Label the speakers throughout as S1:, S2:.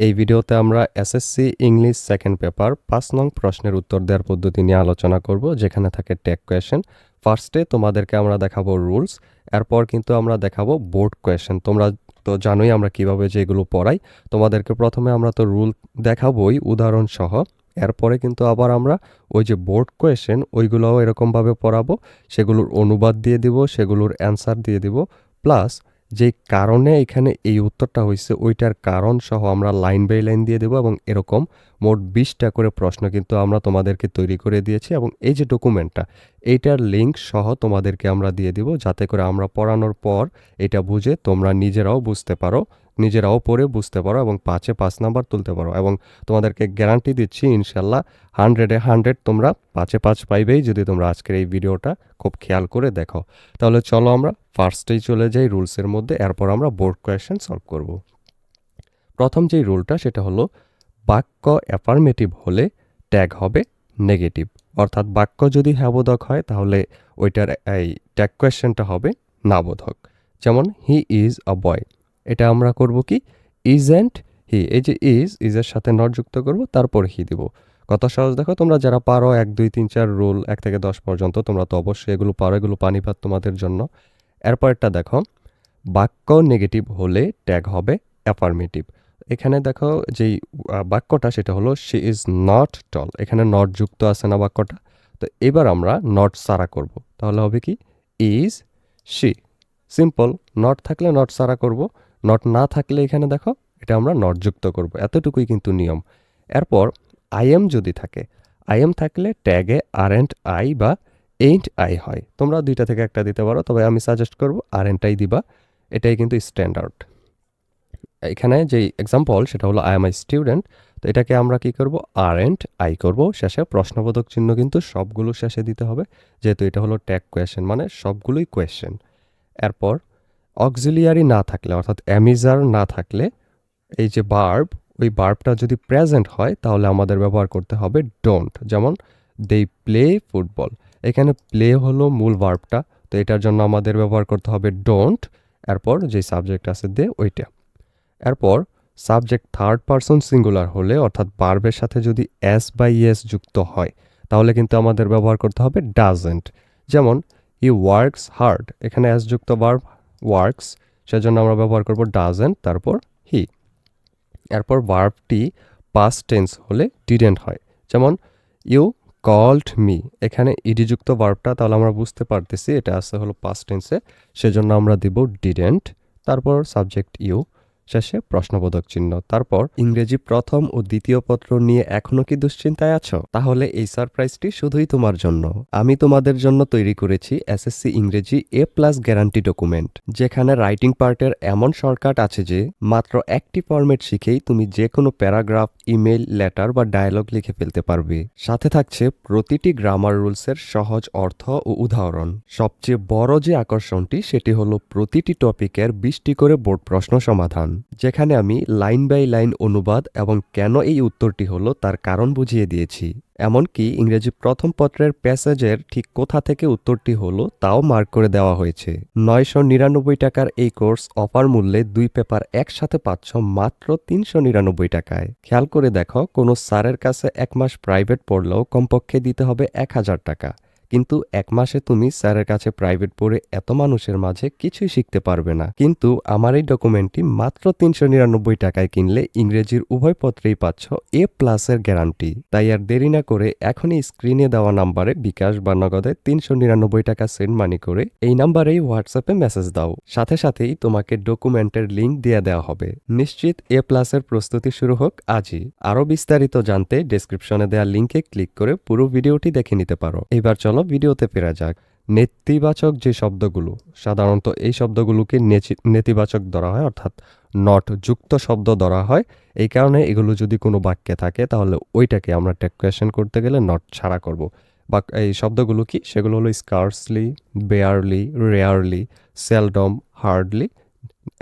S1: এই ভিডিওতে আমরা এসএসসি ইংলিশ সেকেন্ড পেপার ৫ নং প্রশ্নের উত্তর দেওয়ার পদ্ধতি নিয়ে আলোচনা করব, যেখানে থাকে ট্যাগ কোয়েশ্চেন। ফার্স্টে তোমাদেরকে আমরা দেখাবো রুলস, এরপর কিন্তু আমরা দেখাবো বোর্ড কোয়েশ্চেন। তোমরা তো জানোই আমরা কিভাবে যেগুলো পড়াই। তোমাদেরকে প্রথমে আমরা তো রুল দেখাবোই উদাহরণ সহ, এরপরে কিন্তু আবার আমরা ওই যে বোর্ড কোয়েশ্চেন ওইগুলোও এরকমভাবে পড়াবো, সেগুলোর অনুবাদ দিয়ে দিব, সেগুলোর অ্যান্সার দিয়ে দিব, প্লাস যেই কারণে এখানে এই উত্তরটা হয়েছে ওইটার কারণ সহ আমরা লাইন বাই লাইন দিয়ে দেবো। এবং এরকম মোট 20টা করে প্রশ্ন কিন্তু আমরা তোমাদেরকে তৈরি করে দিয়েছি, এবং এই যে ডকুমেন্টটা এইটার লিঙ্ক সহ তোমাদেরকে আমরা দিয়ে দিব, যাতে করে আমরা পড়ানোর পর এটা বুঝে তোমরা নিজেরাও বুঝতে পারো, নিজেরাও পড়ে বুঝতে পারো এবং 5-এ 5 নাম্বার তুলতে পারো। এবং তোমাদেরকে গ্যারান্টি দিচ্ছি ইনশাল্লাহ 100-এ 100 তোমরা 5-এ 5 পাইবেই, যদি তোমরা আজকের এই ভিডিওটা খুব খেয়াল করে দেখো। তাহলে চলো আমরা ফার্স্টেই চলে যাই রুলসের মধ্যে, এরপর আমরা বোর্ড কোয়েশ্চেন সলভ করব। প্রথম যেই রুলটা সেটা হলো বাক্য অ্যাফার্মেটিভ হলে ট্যাগ হবে নেগেটিভ, অর্থাৎ বাক্য যদি হ্যাবোধক হয় তাহলে ওইটার এই ট্যাগ কোয়েশ্চেনটা হবে নাবোধক। যেমন হি ইজ আ বয়, এটা আমরা করব কি ইজেন্ট হি, এই যে ইজের সাথে নট যুক্ত করব, তারপর হি দিব। কত সহজ দেখো, তোমরা যারা পারো 1 2 3 4 রুল 1 থেকে 10 পর্যন্ত তোমরা তো অবশ্যই এগুলো পারো, এগুলো পানিপাত তোমাদের জন্য। এরপরটা দেখো, বাক্য নেগেটিভ হলে ট্যাগ হবে অ্যাফার্মেটিভ। এখানে দেখো যেই বাক্যটা সেটা হলো শি ইজ নট টল, এখানে নট যুক্ত আছে না বাক্যটা, তো এবার আমরা নট সারা করব, তাহলে হবে কি ইজ শি। সিম্পল, নট থাকলে নট সারা করব, নট না থাকলে এখানে দেখো এটা আমরা নট যুক্ত করব, এতটুকুই কিন্তু নিয়ম। এরপর আই এম যদি থাকে, আই এম থাকলে ট্যাগে আরএন্ট আই বা এইন্ট আই হয়। তোমরা দুইটা থেকে একটা দিতে পারো, তবে আমি সাজেস্ট করব আরএন্ট আই দিবা, এটাই কিন্তু স্ট্যান্ডার্ড। এখানে যেই এক্সাম্পল সেটা হলো আই এম আই স্টুডেন্ট, তো এটাকে আমরা কি করব আরএন্ট আই করব, শেষে প্রশ্নবোধক চিহ্ন কিন্তু সবগুলো শেষে দিতে হবে, যেহেতু এটা হলো ট্যাগ কোয়েশ্চেন, মানে সবগুলোই কোয়েশ্চেন। এরপর অক্সিলিয়ারি না থাকলে, অর্থাৎ অ্যামিজার না থাকলে, এই যে বার্ব, ওই বার্বটা যদি প্রেজেন্ট হয় তাহলে আমাদের ব্যবহার করতে হবে ডোন্ট। যেমন দে প্লে ফুটবল, এখানে প্লে হলো মূল বার্বটা, তো এটার জন্য আমাদের ব্যবহার করতে হবে ডোন্ট, এরপর যে সাবজেক্ট আছে দে ওইটা। এরপর সাবজেক্ট থার্ড পারসন সিঙ্গুলার হলে, অর্থাৎ বার্বের সাথে যদি এস বা ইএস যুক্ত হয় তাহলে কিন্তু আমাদের ব্যবহার করতে হবে ডাজেন্ট। যেমন হি ওয়ার্কস হার্ড, এখানে এস যুক্ত বার্ব ওয়ার্কস, সেজন্য আমরা ব্যবহার করব ডাজেন্ট তারপর হি। এরপর ভার্বটি পাস্ট টেন্স হলে ডিডেন্ট হয়, যেমন ইউ কল্ড মি, এখানে ইডি যুক্ত ভার্বটা, তাহলে আমরা বুঝতে পারতেছি এটা আছে হলো পাস্ট টেন্সে, সেজন্য আমরা দিব ডিডেন্ট, তারপর সাবজেক্ট ইউ, শেষে প্রশ্নবোধক চিহ্ন। তারপর ইংরেজি প্রথম ও দ্বিতীয় পত্র নিয়ে এখনো কি দুশ্চিন্তায় আছো? তাহলে এই সারপ্রাইজটি শুধুই তোমার জন্য। আমি তোমাদের জন্য তৈরি করেছি এসএসসি ইংরেজি A+ গ্যারান্টি ডকুমেন্ট, যেখানে রাইটিং পার্টের এমন শর্টকাট আছে যে মাত্র একটি ফরম্যাট শিখেই তুমি যে কোনো প্যারাগ্রাফ, ইমেল, লেটার বা ডায়ালগ লিখে ফেলতে পারবে। সাথে থাকছে প্রতিটি গ্রামার রুলসের সহজ অর্থ ও উদাহরণ। সবচেয়ে বড় যে আকর্ষণটি সেটি হলো প্রতিটি টপিকের 20টি করে বোর্ড প্রশ্ন সমাধান, যেখানে আমি লাইন বাই লাইন অনুবাদ এবং কেন এই উত্তরটি হলো তার কারণ বুঝিয়ে দিয়েছি। এমনকি ইংরেজি প্রথম পত্রের প্যাসেজের ঠিক কোথা থেকে উত্তরটি হলো তাও মার্ক করে দেওয়া হয়েছে। 999 টাকার এই কোর্স অফার মূল্যে 2 পেপার একসাথে পাচ্ছ মাত্র 399 টাকায়। খেয়াল করে দেখো, কোনো স্যারের কাছে 1 মাস প্রাইভেট পড়লেও কমপক্ষে দিতে হবে 1000 টাকা, কিন্তু 1 মাসে তুমি স্যারের কাছে প্রাইভেট পড়ে এত মানুষের মাঝে কিছুই শিখতে পারবে না। কিন্তু আমার এই ডকুমেন্টটি মাত্র 399 টাকায় কিনলে ইংরেজির উভয় পত্রেই পাচ্ছ A+ এর গ্যারান্টি। তাই আর দেরি না করে এখনই স্ক্রিনে দেওয়া নাম্বারে বিকাশ বা নগদে 399 টাকা সেন্ড মানি করে এই নাম্বারেই হোয়াটসঅ্যাপে মেসেজ দাও, সাথে সাথেই তোমাকে ডকুমেন্টের লিঙ্ক দিয়ে দেওয়া হবে। নিশ্চিত A+ এর প্রস্তুতি শুরু হোক আজই। আরও বিস্তারিত জানতে ডেসক্রিপশনে দেওয়া লিঙ্কে ক্লিক করে পুরো ভিডিওটি দেখে নিতে পারো। এবার চলো ভিডিওতে ফেরা যাক। নেতিবাচক যে শব্দগুলো, সাধারণত এই শব্দগুলোকে নেতিবাচক ধরা হয়, অর্থাৎ নট যুক্ত শব্দ ধরা হয়। এই কারণে এগুলো যদি কোনো বাক্যে থাকে তাহলে ওইটাকে আমরা ট্যাগ কোয়েশ্চেন করতে গেলে নট ছাড়া করব। বা এই শব্দগুলো কি, সেগুলো হলো scarcely, barely, rarely, seldom, hardly,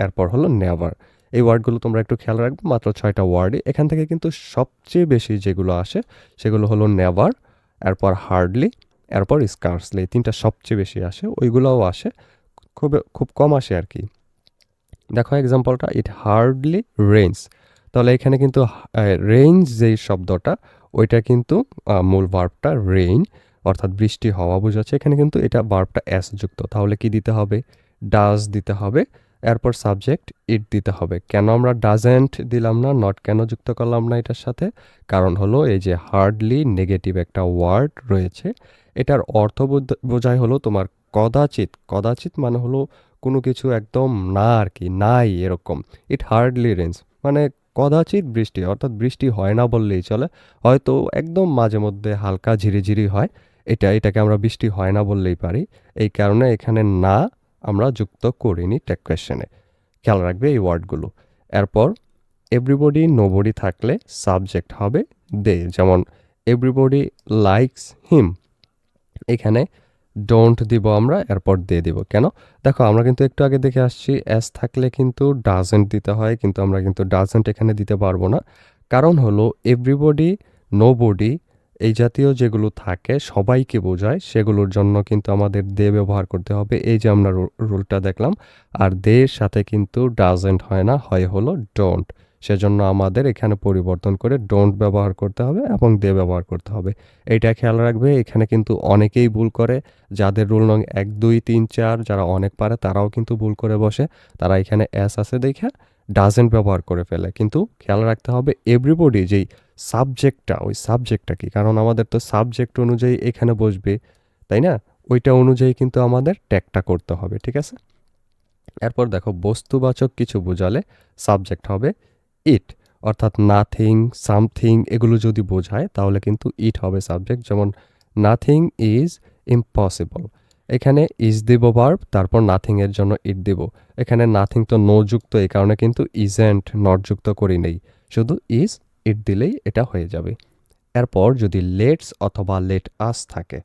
S1: এরপর হলো নেভার। এই ওয়ার্ডগুলো তোমরা একটু খেয়াল রাখবে, মাত্র 6টা ওয়ার্ডই। এখান থেকে কিন্তু সবচেয়ে বেশি যেগুলো আসে সেগুলো হলো নেভার, এরপর হার্ডলি, এরপর স্কার্সলি, 3টা সবচেয়ে বেশি আসে। ওইগুলোও আসে, খুব কম আসে আর কি। দেখো এক্সাম্পলটা, ইট হার্ডলি রেইনস, তাহলে এখানে কিন্তু রেইন যেই শব্দটা ওইটা কিন্তু মূল ভার্বটা রেইন অর্থাৎ বৃষ্টি হওয়া বোঝাচ্ছে। এখানে কিন্তু এটা ভার্বটা এস যুক্ত। তাহলে কি দিতে হবে? ডাজ দিতে হবে। এরপর সাবজেক্ট ইট দিতে হবে। কেন আমরা ডাজেন্ট দিলাম না, নট কেন যুক্ত করলাম না এটার সাথে? কারণ হলো এই যে হার্ডলি নেগেটিভ একটা ওয়ার্ড রয়েছে, এটার অর্থ বোঝায় হলো তোমার কদাচিৎ। কদাচিৎ মানে হলো কোনো কিছু একদম না আর কি, নাই এরকম। ইট হার্ডলি রেন্স মানে কদাচিৎ বৃষ্টি, অর্থাৎ বৃষ্টি হয় না বললেই চলে। হয়তো একদম মাঝে মধ্যে হালকা ঝিরিঝিরি হয়, এটাকে আমরা বৃষ্টি হয় না বললেই পারি। এই কারণে এখানে না আমরা যুক্ত করিনি ট্যাগ কোয়েশ্চেনে। খেয়াল রাখবে এই ওয়ার্ডগুলো। এরপর এভরিবডি নোবডি থাকলে সাবজেক্ট হবে দে। যেমন এভরিবডি লাইকস হিম, এখানে ডোন্ট দিব আমরা, এরপর দে দিব। কেন? দেখো আমরা কিন্তু একটু আগে দেখে আসছি এস থাকলে কিন্তু ডাজেন্ট দিতে হয়, কিন্তু আমরা কিন্তু ডাজেন্ট এখানে দিতে পারবো না। কারণ হলো এভরিবডি নোবডি এই জাতীয় যেগুলো থাকে সবাইকে বোঝায়, সেগুলোর জন্য কিন্তু আমাদের দে ব্যবহার করতে হবে। এই যে আমরা রুলটা দেখলাম। আর দের সাথে কিন্তু ডাজেন্ট হয় না, হয় হলো ডোন্ট। সেজন্য আমাদের এখানে পরিবর্তন করে ডোন্ট ব্যবহার করতে হবে এবং দে ব্যবহার করতে হবে। এইটা খেয়াল রাখবে। এখানে কিন্তু অনেকেই ভুল করে, যাদের রুল নং 1 2 3 4 যারা অনেক পারে তারাও কিন্তু ভুল করে বসে। তারা এখানে এস আছে দেখে ডাজেন্ট ব্যবহার করে ফেলে। কিন্তু খেয়াল রাখতে হবে এভরিবডি যেই সাবজেক্টটা, ওই সাবজেক্টটা কি, কারণ আমাদের তো সাবজেক্ট অনুযায়ী এখানে বসবে, তাই না? ওইটা অনুযায়ী কিন্তু আমাদের ট্যাগটা করতে হবে, ঠিক আছে? এরপর দেখো বস্তুবাচক কিছু বোঝালে সাবজেক্ট হবে ইট, অর্থাৎ নাথিং সামথিং এগুলো যদি বোঝায় তাহলে কিন্তু ইট হবে সাবজেক্ট। যেমন নাথিং ইজ ইম্পসিবল, এখানে ইজ দিব ভার্ব, তারপর নাথিং এর জন্য ইট দিব। এখানে নাথিং তো নো যুক্ত, এই কারণে কিন্তু ইজেন্ট নট যুক্ত করি নেই, শুধু ইজ ইট দিলেই এটা হয়ে যাবে। এরপর যদি লেটস অথবা লেট আস থাকে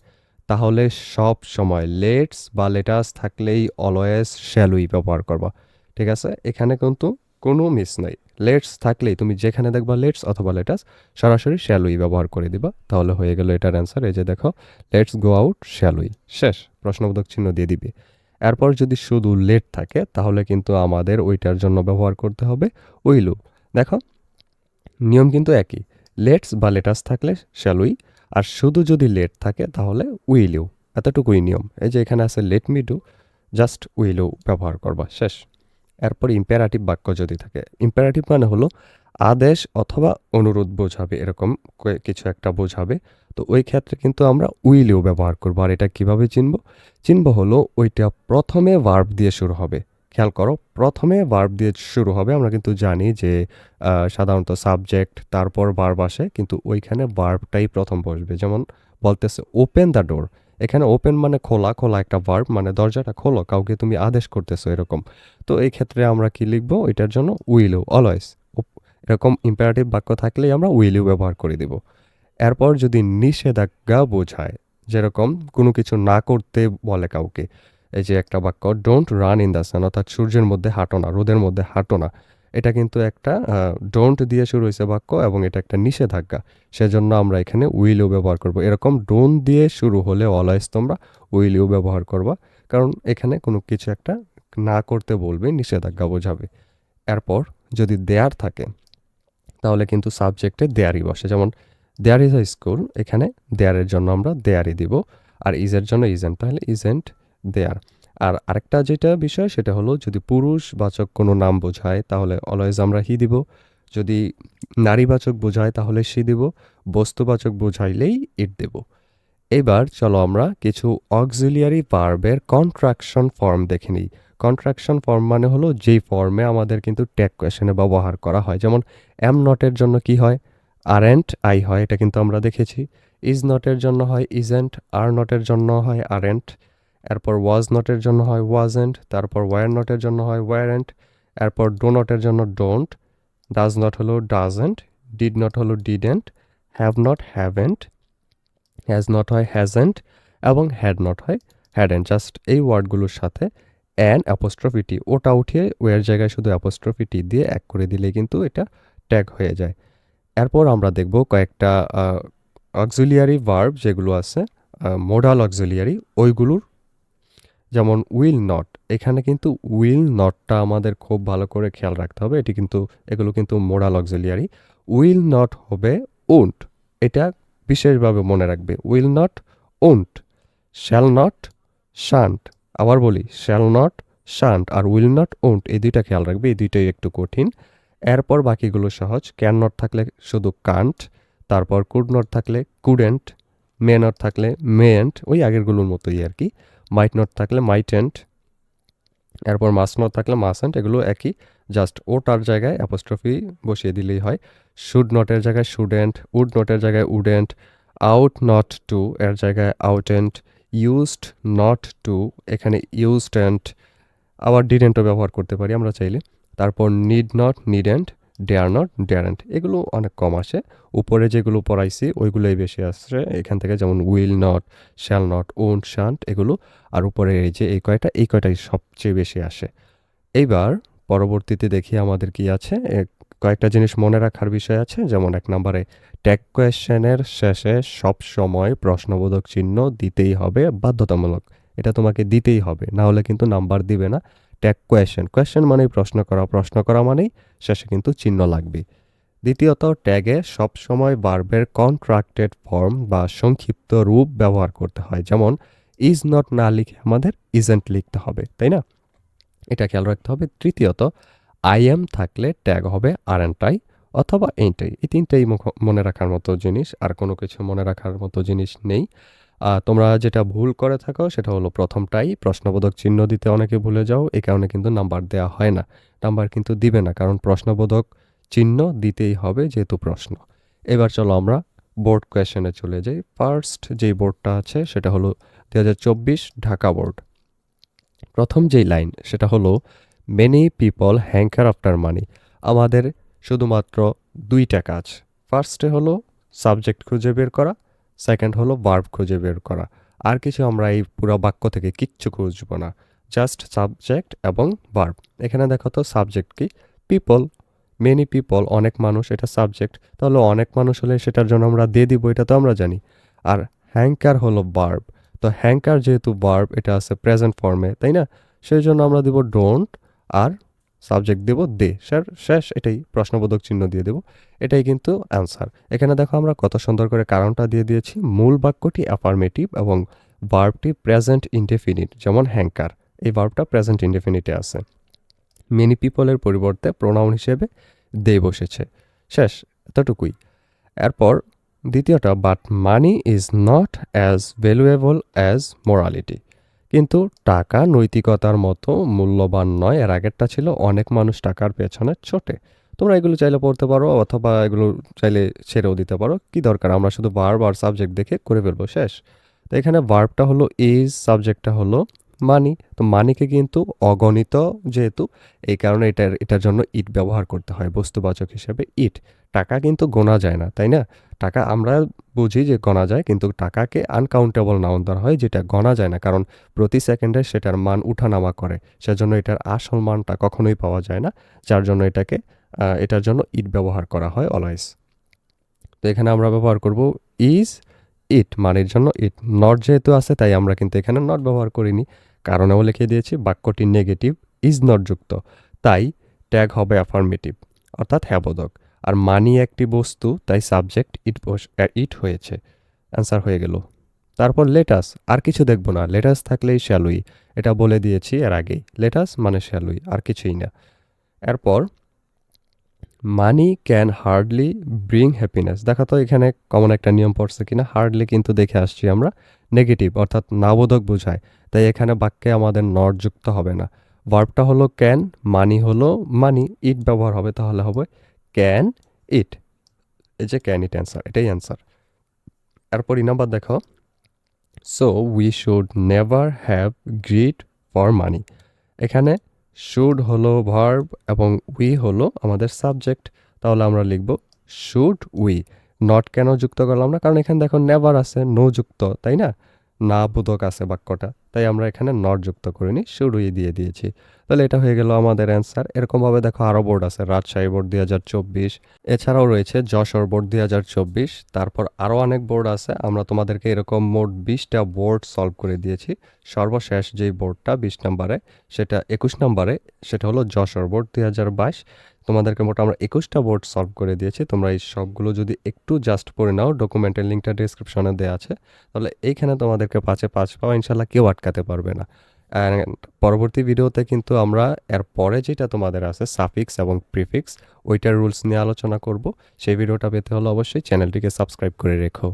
S1: তাহলে সব সময় লেটস বা লেটাস থাকলেই অলওয়েজ শ্যালুই ব্যবহার করবা, ঠিক আছে? এখানে কিন্তু কোনো মিস নাই। লেটস থাকলেই তুমি যেখানে দেখবা লেটস অথবা লেটাস সরাসরি শ্যালুই ব্যবহার করে দিবা, তাহলে হয়ে গেল এটার অ্যান্সার। এই যে দেখো লেটস গো আউট শ্যালুই, শেষ, প্রশ্নবোধক চিহ্ন দিয়ে দিবে। এরপর যদি শুধু লেট থাকে তাহলে কিন্তু আমাদের ওইটার জন্য ব্যবহার করতে হবে উইল। দেখো নিয়ম কিন্তু একই, লেটস বা লেটাস থাকলে শ্যালুই, আর শুধু যদি লেট থাকে তাহলে উইল ইউ, এতটুকুই নিয়ম। এই যে এখানে আছে let me do, just will you ব্যবহার করবা, শেষ। এরপর ইম্পেরাটিভ বাক্য যদি থাকে, ইম্পেরাটিভ মানে হলো আদেশ অথবা অনুরোধ বোঝাবে, এরকম কিছু একটা বোঝাবে। তো ওই ক্ষেত্রে কিন্তু আমরা উইল ইউ ব্যবহার করবো। আর এটা কিভাবে চিনবো হলো ওইটা প্রথমে ভার্ব দিয়ে শুরু হবে। খেয়াল করো, প্রথমে ভার্ব দিয়ে শুরু হবে। আমরা কিন্তু জানি যে সাধারণত সাবজেক্ট তারপর ভার্ব আসে, কিন্তু ওইখানে ভার্বটাই প্রথম বসবে। যেমন বলতেছে ওপেন দ্য ডোর, এখানে ওপেন মানে খোলা, খোলা একটা ভার্ব মানে দরজাটা খোলো, কাউকে তুমি আদেশ করতেছো এরকম। তো এই ক্ষেত্রে আমরা কি লিখবো? এটার জন্য উইল ইউ অলওয়েজ, এরকম ইম্পারেটিভ বাক্য থাকলেই আমরা উইল ইউ ব্যবহার করে দিব। এরপর যদি নিষেধাজ্ঞা বোঝায়, যেরকম কোনো কিছু না করতে বলে কাউকে, এই যে একটা বাক্য don't run in the sun, অর্থাৎ সূর্যের মধ্যে হাঁটো না, রোদের মধ্যে হাঁটো না, এটা কিন্তু একটা ডোন্ট দিয়ে শুরু হয়েছে বাক্য এবং এটা একটা নিষেধাজ্ঞা। সেজন্য আমরা এখানে উইল ইউ ব্যবহার করব। এরকম ডোন্ট দিয়ে শুরু হলে অলওয়েজ তোমরা উইল ইউ ব্যবহার করবা, কারণ এখানে কোনো কিছু একটা না করতে বলবে, নিষেধাজ্ঞা বোঝাবে। এরপর যদি দেয়ার থাকে তাহলে কিন্তু সাবজেক্টে দেয়ারই বসে। যেমন দেয়ার ইজ আ স্কুল, এখানে দেয়ারের জন্য আমরা দেয়ারই দিব, আর ইজের জন্য ইজেন্ট, তাহলে ইজেন্ট দেয়ার। আর আরেকটা যেটা বিষয় সেটা হলো যদি পুরুষবাচক কোনো নাম বোঝায় তাহলে অলওয়েজ আমরা হি দিব, যদি নারীবাচক বোঝায় তাহলে সি দিব, বস্তুবাচক বোঝাইলেই ইট দেব। এবার চলো আমরা কিছু অক্সিলিয়ারি ভার্বের কন্ট্রাকশন ফর্ম দেখে নিই। কন্ট্রাকশন ফর্ম মানে হলো যেই ফর্মে আমাদের কিন্তু ট্যাগ কোয়েশনে ব্যবহার করা হয়। যেমন এম নটের জন্য কি হয়? আরেন্ট আই হয়, এটা কিন্তু আমরা দেখেছি। ইজ নটের জন্য হয় ইজেন্ট, আর নটের জন্য হয় আরেন্ট। এরপর ওয়াজ নটের জন্য হয় ওয়াজেন্ট, তারপর ওয়ার নটের জন্য হয় ওয়ারেন্ট, এরপর ডো নটের জন্য ডোন্ট, ডাজ নট হলো ডাজেন্ট, ডিড নট হলো didn't, have not haven't, has not হয় হ্যাজেন্ট এবং হ্যাড নট হয় হ্যাডেন্ট। জাস্ট এই ওয়ার্ডগুলোর সাথে অ্যান অ্যাপোস্ট্রফিটি ওটা উঠিয়ে ওয়ের জায়গায় শুধু অ্যাপোস্ট্রফিটি দিয়ে এক করে দিলেই কিন্তু এটা ট্যাগ হয়ে যায়। এরপর আমরা দেখব কয়েকটা অক্সিলিয়ারি ভার্ব যেগুলো আছে মোডাল অক্সিলিয়ারি, ওইগুলোর, যেমন উইল নট, এখানে কিন্তু উইল নটটা আমাদের খুব ভালো করে খেয়াল রাখতে হবে। এগুলো কিন্তু মোডাল অক্সিলিয়ারি। উইল নট হবে ওন্ট, এটা বিশেষভাবে মনে রাখবে। Will not won't, shall not shan't. আবার বলি, শ্যাল নট শান্ট আর উইল নট ওন্ট, এই দুইটা খেয়াল রাখবে, এই দুইটাই একটু কঠিন। এরপর বাকিগুলো সহজ। ক্যান নট থাকলে শুধু কান্ট, তারপর কুড নট থাকলে কুডেন্ট, মে নট থাকলে মেয়েন্ট, ওই আগেরগুলোর মতোই আর কি। মাইট নট থাকলে মাইটেন্ট, এরপর মাস নট থাকলে মাসেন্ট, এগুলো একই, জাস্ট ওটার জায়গায় অ্যাপোস্ট্রফি বসিয়ে দিলেই হয়। শুড নটের জায়গায় শুডেন্ট, উড নটের জায়গায় উডেন্ট, আউট নট টু এর জায়গায় আউটেন্ট, ইউজড নট টু এখানে ইউজডেন্ট, আবার ডিডেন্টও ব্যবহার করতে পারি আমরা চাইলে। তারপর নিড নট নিডেন্ট, ডেয়ার নট ডেয়ারেন্ট, এগুলো অনেক কম আসে। উপরে যেগুলো পড়াইছি ওইগুলোই বেশি আসছে এখান থেকে, যেমন will not, shall not, won't, shunt এগুলো। আর উপরে এই যে এই কয়টাই সবচেয়ে বেশি আসে। এইবার পরবর্তীতে দেখি আমাদের কি আছে। কয়েকটা জিনিস মনে রাখার বিষয় আছে, যেমন 1 নম্বরে ট্যাগ কোয়েশ্চেনের শেষে সব সময় প্রশ্নবোধক চিহ্ন দিতেই হবে, বাধ্যতামূলক। এটা তোমাকে দিতেই হবে, না হলে কিন্তু নাম্বার দিবে না। ট্যাগ কোয়েশ্চেন মানেই প্রশ্ন করা মানেই শেষে কিন্তু চিহ্ন লাগবে। দ্বিতীয়ত, ট্যাগে সবসময় ভার্বের কন্ট্রাক্টেড ফর্ম বা সংক্ষিপ্ত রূপ ব্যবহার করতে হয়, যেমন ইজ নট না লিখে আমাদের ইজেন্ট লিখতে হবে, তাই না? এটা খেয়াল রাখতে হবে। তৃতীয়ত, আই এম থাকলে ট্যাগ হবে আর এন্ড আই অথবা এইটাই। এই তিনটাই মনে রাখার মতো জিনিস, আর কোনো কিছু মনে রাখার মতো জিনিস নেই। তোমরা যেটা ভুল করে থাকো সেটা হলো প্রথমটাই, প্রশ্নবোধক চিহ্ন দিতে অনেকে ভুলে যাও, এই কারণে কিন্তু নাম্বার দেওয়া হয় না। নাম্বার কিন্তু দিবে না, কারণ প্রশ্নবোধক চিহ্ন দিতেই হবে যেহেতু প্রশ্ন। এবার চলো আমরা বোর্ড কোয়েশ্চেনে চলে যাই। ফার্স্ট যেই বোর্ডটা আছে সেটা হলো 2024 ঢাকা বোর্ড। প্রথম যেই লাইন সেটা হলো many people hanker after money. আমাদের শুধুমাত্র 2টা কাজ। ফার্স্টে হলো সাবজেক্ট খুঁজে বের করা, সেকেন্ড হলো ভার্ব খুঁজে বের করা। আর কিছু আমরা এই পুরো বাক্য থেকে কিচ্ছু খুঁজব না, জাস্ট সাবজেক্ট এবং ভার্ব। এখানে দেখো তো সাবজেক্ট কি, পিপল, মেনি পিপল, অনেক মানুষ, এটা সাবজেক্ট। তাহলে অনেক মানুষ হলে সেটার জন্য আমরা দিয়ে দিব, এটা তো আমরা জানি। আর হ্যাঙ্কার হলো ভার্ব, তো হ্যাঙ্কার যেহেতু ভার্ব, এটা আছে প্রেজেন্ট ফর্মে, তাই না? সেই জন্য আমরা দেব ডোন্ট, আর সাবজেক্ট দেব দে। শেষ এটাই, প্রশ্নবোধক চিহ্ন দিয়ে দেব। এটাই কিন্তু অ্যান্সার। এখানে দেখো আমরা কত সুন্দর করে কারণটা দিয়ে দিয়েছি। মূল বাক্যটি অ্যাফার্মেটিভ এবং ভার্বটি প্রেজেন্ট ইনডেফিনিট, যেমন হ্যাঙ্কার, এই ভার্বটা প্রেজেন্ট ইনডেফিনিটে আছে। মেনি পিপলের পরিবর্তে প্রোনাউন হিসেবে দে বসেছে। শেষ, এতটুকুই। এরপর দ্বিতীয়টা, but money is not as valuable as morality. কিন্তু টাকা নৈতিকতার মতো মূল্যবান নয়। এর আগেরটা ছিল অনেক মানুষ টাকার পেছনে ছোটে। তোমরা এগুলো চাইলে পড়তে পারো, অথবা এগুলো চাইলে ছেড়েও দিতে পারো, কি দরকার, আমরা শুধু ভার্ব আর সাবজেক্ট দেখে করে ফেলবো, শেষ। তো এখানে ভার্বটা হলো ইজ, সাবজেক্টটা হলো মানি। তো মানিকে কিন্তু অগণিত যেহেতু, এই কারণে এটার জন্য ইট ব্যবহার করতে হয় বস্তুবাচক হিসেবে, ইট। টাকা কিন্তু গোনা যায় না, তাই না? টাকা আমরা বুঝি যে গণা যায়, কিন্তু টাকাকে আনকাউন্টেবল নাউন ধরা হয়, যেটা গণা যায় না, কারণ প্রতি সেকেন্ডে সেটার মান উঠানামা করে। সেজন্য এটার আসল মানটা কখনোই পাওয়া যায় না, যার জন্য এটার জন্য ইট ব্যবহার করা হয় অলওয়েজ। তো এখানে আমরা ব্যবহার করব ইজ, ইট মানের জন্য ইট। নট যেহেতু আছে তাই আমরা কিন্তু এখানে নট ব্যবহার করিনি, কারণেও লিখে দিয়েছি বাক্যটি নেগেটিভ, ইজ নট যুক্ত, তাই ট্যাগ হবে অ্যাফার্মেটিভ অর্থাৎ হ্যাবোধক। আর মানি একটি বস্তু, তাই সাবজেক্ট ইট হয়েছে, অ্যান্সার হয়ে গেল। তারপর লেটাস, আর কিছু দেখব না, লেটাস থাকলেই শ্যালুই, এটা বলে দিয়েছি এর আগেই, লেটাস মানে শ্যালুই, আর কিছুই না। এরপর money can hardly bring happiness. দেখা তো এখানে কমন একটা নিয়ম পড়ছে কিনা, হার্ডলি কিন্তু দেখে আসছি আমরা নেগেটিভ অর্থাৎ নাবোধক বোঝায়, তাই এখানে বাক্যে আমাদের নট যুক্ত হবে না। ভার্বটা হলো ক্যান, মানি হলো মানি, ইট ব্যবহার হবে, তাহলে হবে ক্যান ইট। এই যে ক্যান ইট অ্যান্সার, এটাই অ্যান্সার। এরপর নাম্বার দেখো, so we should never have grid for money. এখানে শুড হলো ভার্ব এবং উই হলো আমাদের সাবজেক্ট, তাহলে আমরা লিখব শুড উই। নট কেন যুক্ত করলাম না, কারণ এখানে দেখো নেভার আছে, নো যুক্ত, তাই না? না বোধক আছে বাক্যটা, তাই আমরা এখানে নট যুক্ত করিনি, শুরুই দিয়ে দিয়েছি। তাহলে এটা হয়ে গেল আমাদের অ্যান্সার। এরকমভাবে দেখো আরও বোর্ড আছে, রাজশাহী বোর্ড 2024, এছাড়াও রয়েছে যশোর বোর্ড 2024, তারপর আরও অনেক বোর্ড আছে। আমরা তোমাদেরকে এরকম মোট 20টা বোর্ড সলভ করে দিয়েছি। সর্বশেষ যেই বোর্ডটা 20 নম্বরে, সেটা 21 নম্বরে, সেটা হলো যশোর বোর্ড 2022। তোমাদেরকে মোট আমরা 21টা বোর্ড সলভ করে দিয়েছি। তোমরা এই সবগুলো যদি একটু জাস্ট পড়ে নাও, ডকুমেন্টের লিঙ্কটা ডিসক্রিপশনে দেওয়া আছে, তাহলে এইখানে তোমাদেরকে 5-এ 5 পাওয়া ইনশাল্লাহ কেউ আটকাতে পারবে না। অ্যান্ড পরবর্তী ভিডিওতে কিন্তু আমরা এর পরে যেটা তোমাদের আছে সাফিক্স এবং প্রিফিক্স, ওইটার রুলস নিয়ে আলোচনা করব। সেই ভিডিওটা পেতে হলে অবশ্যই চ্যানেলটিকে সাবস্ক্রাইব করে রেখো।